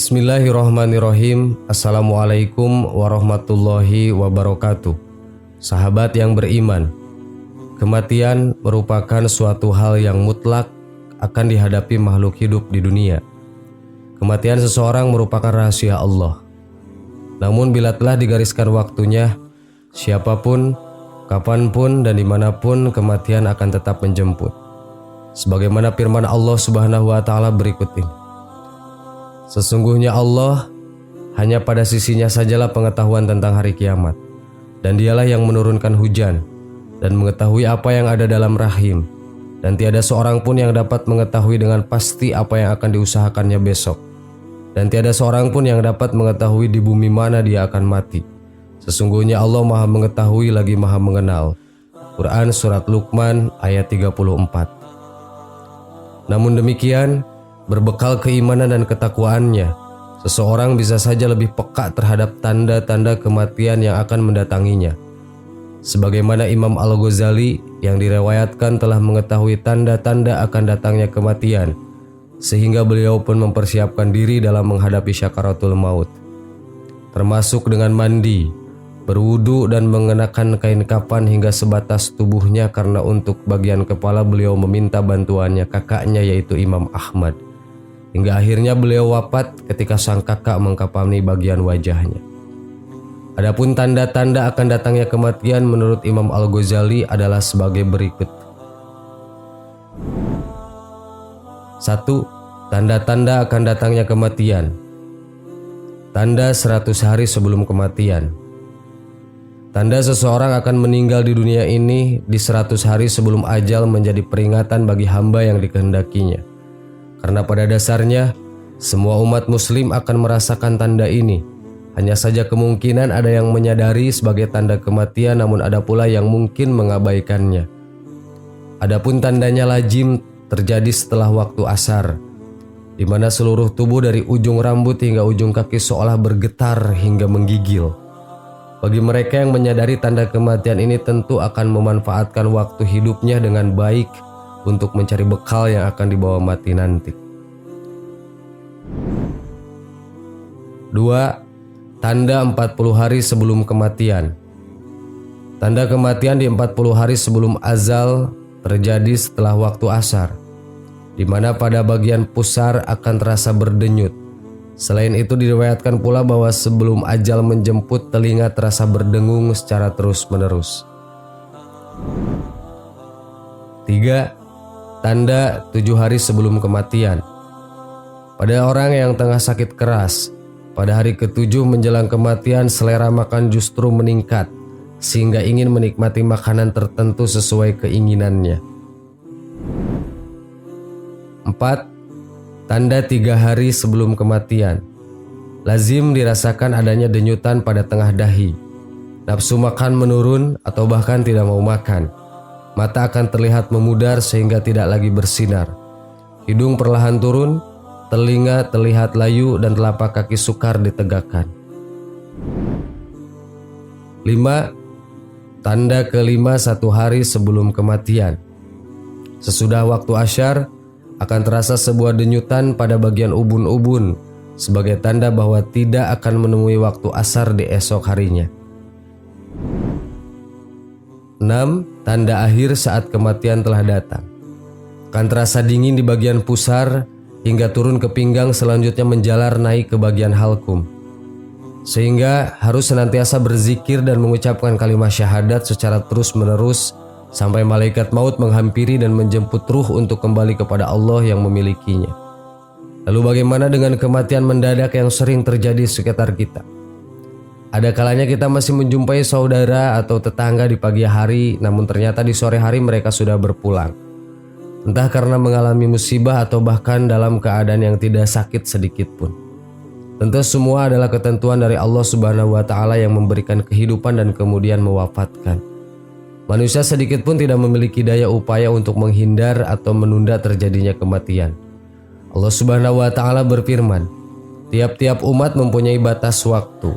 Bismillahirrahmanirrahim. Assalamualaikum warahmatullahi wabarakatuh. Sahabat yang beriman, kematian merupakan suatu hal yang mutlak akan dihadapi makhluk hidup di dunia. Kematian seseorang merupakan rahasia Allah. Namun bila telah digariskan waktunya, siapapun, kapanpun dan dimanapun kematian akan tetap menjemput. Sebagaimana firman Allah Subhanahu wa Ta'ala berikut ini. Sesungguhnya Allah, hanya pada sisinya sajalah pengetahuan tentang hari kiamat, dan dialah yang menurunkan hujan dan mengetahui apa yang ada dalam rahim, dan tiada seorang pun yang dapat mengetahui dengan pasti apa yang akan diusahakannya besok, dan tiada seorang pun yang dapat mengetahui di bumi mana dia akan mati. Sesungguhnya Allah Maha mengetahui lagi Maha mengenal. Quran Surat Luqman ayat 34. Namun demikian, berbekal keimanan dan ketakwaannya, seseorang bisa saja lebih peka terhadap tanda-tanda kematian yang akan mendatanginya. Sebagaimana Imam Al-Ghazali yang direwayatkan telah mengetahui tanda-tanda akan datangnya kematian, sehingga beliau pun mempersiapkan diri dalam menghadapi syakaratul maut, termasuk dengan mandi, berwudu dan mengenakan kain kafan hingga sebatas tubuhnya, karena untuk bagian kepala beliau meminta bantuannya kakaknya yaitu Imam Ahmad. Hingga akhirnya beliau wafat ketika sang kakak mengkafani bagian wajahnya. Adapun tanda-tanda akan datangnya kematian menurut Imam Al-Ghazali adalah sebagai berikut. 1. Tanda-tanda akan datangnya kematian. Tanda 100 hari sebelum kematian. Tanda seseorang akan meninggal di dunia ini di 100 hari sebelum ajal menjadi peringatan bagi hamba yang dikehendakinya. Karena pada dasarnya, semua umat muslim akan merasakan tanda ini. Hanya saja kemungkinan ada yang menyadari sebagai tanda kematian, namun ada pula yang mungkin mengabaikannya. Adapun tandanya lazim terjadi setelah waktu asar, di mana seluruh tubuh dari ujung rambut hingga ujung kaki seolah bergetar hingga menggigil. Bagi mereka yang menyadari tanda kematian ini tentu akan memanfaatkan waktu hidupnya dengan baik untuk mencari bekal yang akan dibawa mati nanti. 2. Tanda 40 hari sebelum kematian. Tanda kematian di 40 hari sebelum azal terjadi setelah waktu asar, di mana pada bagian pusar akan terasa berdenyut. Selain itu diriwayatkan pula bahwa sebelum ajal menjemput, telinga terasa berdengung secara terus-menerus. 3. Tanda 7 hari sebelum kematian. Pada orang yang tengah sakit keras, pada hari ke-7 menjelang kematian, selera makan justru meningkat, sehingga ingin menikmati makanan tertentu sesuai keinginannya. 4. Tanda 3 hari sebelum kematian. Lazim dirasakan adanya denyutan pada tengah dahi. Nafsu makan menurun atau bahkan tidak mau makan. Mata akan terlihat memudar sehingga tidak lagi bersinar. Hidung perlahan turun, telinga terlihat layu dan telapak kaki sukar ditegakkan. 5. Tanda kelima 1 hari sebelum kematian. Sesudah waktu asyar, akan terasa sebuah denyutan pada bagian ubun-ubun sebagai tanda bahwa tidak akan menemui waktu asar di esok harinya. 6. Tanda akhir saat kematian telah datang. Akan terasa dingin di bagian pusar hingga turun ke pinggang, selanjutnya menjalar naik ke bagian halkum. Sehingga harus senantiasa berzikir dan mengucapkan kalimat syahadat secara terus-menerus sampai malaikat maut menghampiri dan menjemput ruh untuk kembali kepada Allah yang memilikinya. Lalu bagaimana dengan kematian mendadak yang sering terjadi di sekitar kita? Ada kalanya kita masih menjumpai saudara atau tetangga di pagi hari, namun ternyata di sore hari mereka sudah berpulang. Entah karena mengalami musibah atau bahkan dalam keadaan yang tidak sakit sedikit pun. Tentu semua adalah ketentuan dari Allah Subhanahu wa Ta'ala yang memberikan kehidupan dan kemudian mewafatkan. Manusia sedikit pun tidak memiliki daya upaya untuk menghindar atau menunda terjadinya kematian. Allah Subhanahu wa Ta'ala berfirman, tiap-tiap umat mempunyai batas waktu.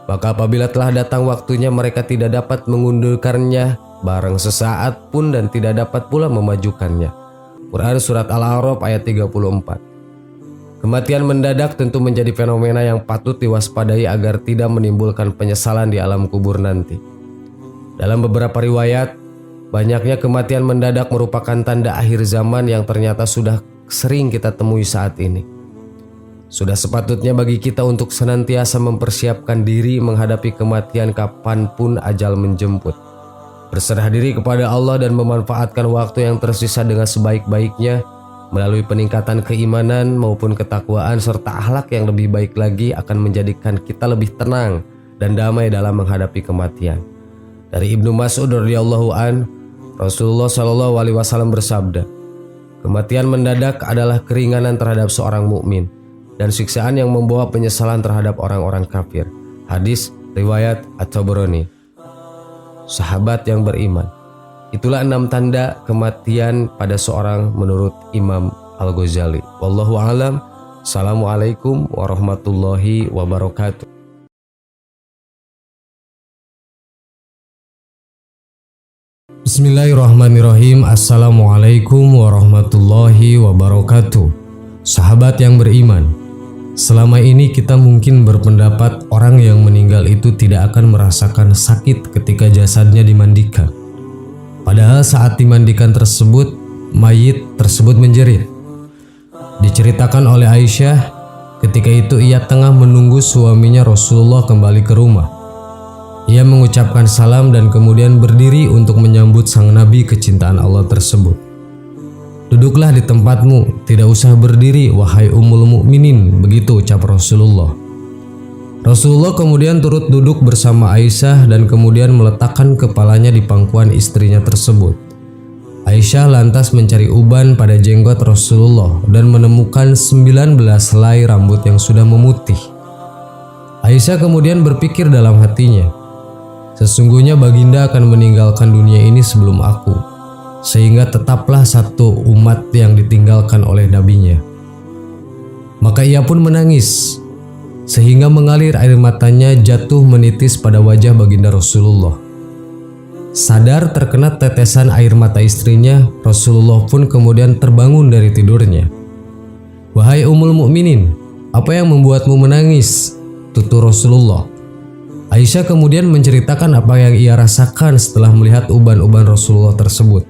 Maka apabila telah datang waktunya, mereka tidak dapat mengundurkannya barang sesaat pun dan tidak dapat pula memajukannya. Quran Surat Al-A'raf ayat 34. Kematian mendadak tentu menjadi fenomena yang patut diwaspadai agar tidak menimbulkan penyesalan di alam kubur nanti. Dalam beberapa riwayat, banyaknya kematian mendadak merupakan tanda akhir zaman yang ternyata sudah sering kita temui saat ini. Sudah sepatutnya bagi kita untuk senantiasa mempersiapkan diri menghadapi kematian kapanpun ajal menjemput. Berserah diri kepada Allah dan memanfaatkan waktu yang tersisa dengan sebaik-baiknya melalui peningkatan keimanan maupun ketakwaan serta akhlak yang lebih baik lagi akan menjadikan kita lebih tenang dan damai dalam menghadapi kematian. Dari Ibnu Mas'ud radhiyallahu an, Rasulullah shallallahu alaihi wasallam bersabda, "Kematian mendadak adalah keringanan terhadap seorang mukmin dan siksaan yang membawa penyesalan terhadap orang-orang kafir." Hadis riwayat At-Tabrani. Sahabat yang beriman, itulah 6 tanda kematian pada seorang menurut Imam Al-Ghazali. Wallahu a'lam. Assalamualaikum warahmatullahi wabarakatuh. Bismillahirrahmanirrahim. Assalamualaikum warahmatullahi wabarakatuh. Sahabat yang beriman, selama ini kita mungkin berpendapat orang yang meninggal itu tidak akan merasakan sakit ketika jasadnya dimandikan. Padahal saat dimandikan tersebut, mayit tersebut menjerit. Diceritakan oleh Aisyah, ketika itu ia tengah menunggu suaminya Rasulullah kembali ke rumah. Ia mengucapkan salam dan kemudian berdiri untuk menyambut sang Nabi kecintaan Allah tersebut. "Duduklah di tempatmu, tidak usah berdiri, wahai Ummul Mukminin," begitu ucap Rasulullah. Rasulullah kemudian turut duduk bersama Aisyah dan kemudian meletakkan kepalanya di pangkuan istrinya tersebut. Aisyah lantas mencari uban pada jenggot Rasulullah dan menemukan 19 helai rambut yang sudah memutih. Aisyah kemudian berpikir dalam hatinya, "Sesungguhnya baginda akan meninggalkan dunia ini sebelum aku, sehingga tetaplah satu umat yang ditinggalkan oleh nabinya." Maka ia pun menangis, sehingga mengalir air matanya jatuh menitis pada wajah baginda Rasulullah. Sadar terkena tetesan air mata istrinya, Rasulullah pun kemudian terbangun dari tidurnya. "Wahai Ummul Mukminin, apa yang membuatmu menangis?" tutur Rasulullah. Aisyah kemudian menceritakan apa yang ia rasakan setelah melihat uban-uban Rasulullah tersebut.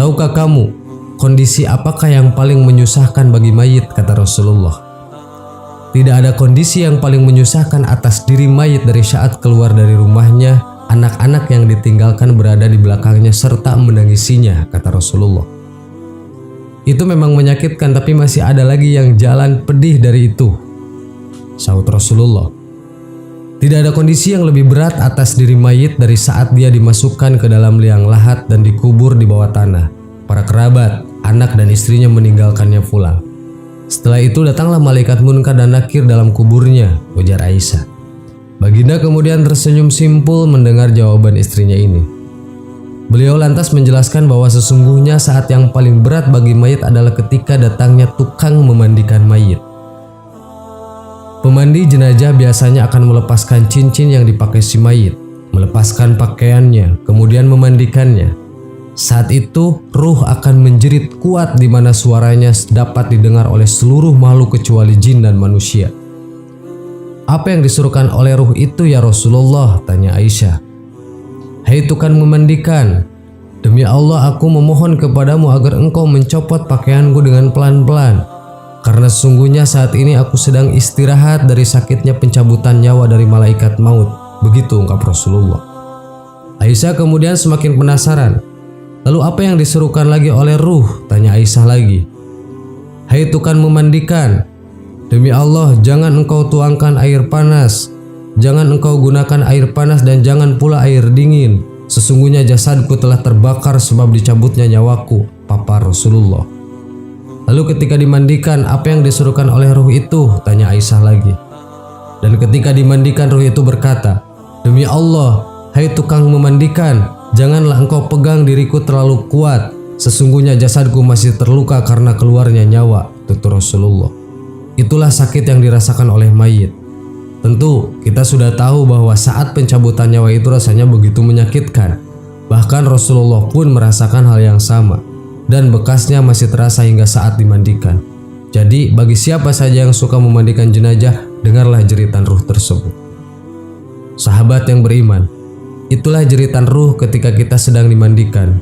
"Tahukah kamu, kondisi apakah yang paling menyusahkan bagi mayit?" kata Rasulullah. "Tidak ada kondisi yang paling menyusahkan atas diri mayit dari saat keluar dari rumahnya, anak-anak yang ditinggalkan berada di belakangnya serta menangisinya," kata Rasulullah. "Itu memang menyakitkan, tapi masih ada lagi yang jalan pedih dari itu," sahut Rasulullah. "Tidak ada kondisi yang lebih berat atas diri mayit dari saat dia dimasukkan ke dalam liang lahat dan dikubur di bawah tanah. Para kerabat, anak dan istrinya meninggalkannya pulang. Setelah itu datanglah malaikat munkar dan nakir dalam kuburnya," ujar Aisyah. Baginda kemudian tersenyum simpul mendengar jawaban istrinya ini. Beliau lantas menjelaskan bahwa sesungguhnya saat yang paling berat bagi mayit adalah ketika datangnya tukang memandikan mayit. Pemandi jenazah biasanya akan melepaskan cincin yang dipakai si mayit, melepaskan pakaiannya, kemudian memandikannya. Saat itu ruh akan menjerit kuat di mana suaranya dapat didengar oleh seluruh makhluk kecuali jin dan manusia. "Apa yang disuruhkan oleh ruh itu ya Rasulullah?" tanya Aisyah. "Hai tukang memandikan, demi Allah aku memohon kepadamu agar engkau mencopot pakaianku dengan pelan-pelan, karena sesungguhnya saat ini aku sedang istirahat dari sakitnya pencabutan nyawa dari malaikat maut," begitu ungkap Rasulullah. Aisyah kemudian semakin penasaran. "Lalu apa yang disuruhkan lagi oleh ruh?" tanya Aisyah lagi. "Hai tukang memandikan, demi Allah jangan engkau tuangkan air panas, jangan engkau gunakan air panas dan jangan pula air dingin. Sesungguhnya jasadku telah terbakar sebab dicabutnya nyawaku," papa Rasulullah. "Lalu ketika dimandikan, apa yang disuruhkan oleh ruh itu?" tanya Aisyah lagi. Dan ketika dimandikan, ruh itu berkata, "Demi Allah, hai tukang memandikan, janganlah engkau pegang diriku terlalu kuat. Sesungguhnya jasadku masih terluka karena keluarnya nyawa," tutur Rasulullah. Itulah sakit yang dirasakan oleh mayit. Tentu kita sudah tahu bahwa saat pencabutan nyawa itu rasanya begitu menyakitkan. Bahkan Rasulullah pun merasakan hal yang sama, dan bekasnya masih terasa hingga saat dimandikan. Jadi bagi siapa saja yang suka memandikan jenazah, dengarlah jeritan ruh tersebut. Sahabat yang beriman, itulah jeritan ruh ketika kita sedang dimandikan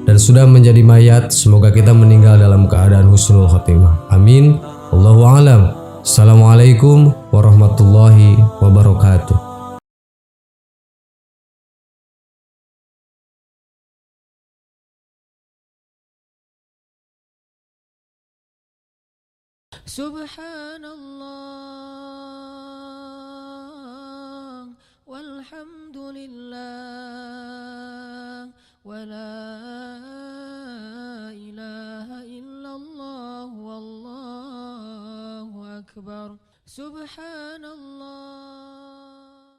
dan sudah menjadi mayat. Semoga kita meninggal dalam keadaan husnul khotimah. Amin. Wallahu a'lam. Assalamualaikum warahmatullahi wabarakatuh. Subhanallah walhamdulillah wa la ilaha illallah wallahu akbar. Subhanallah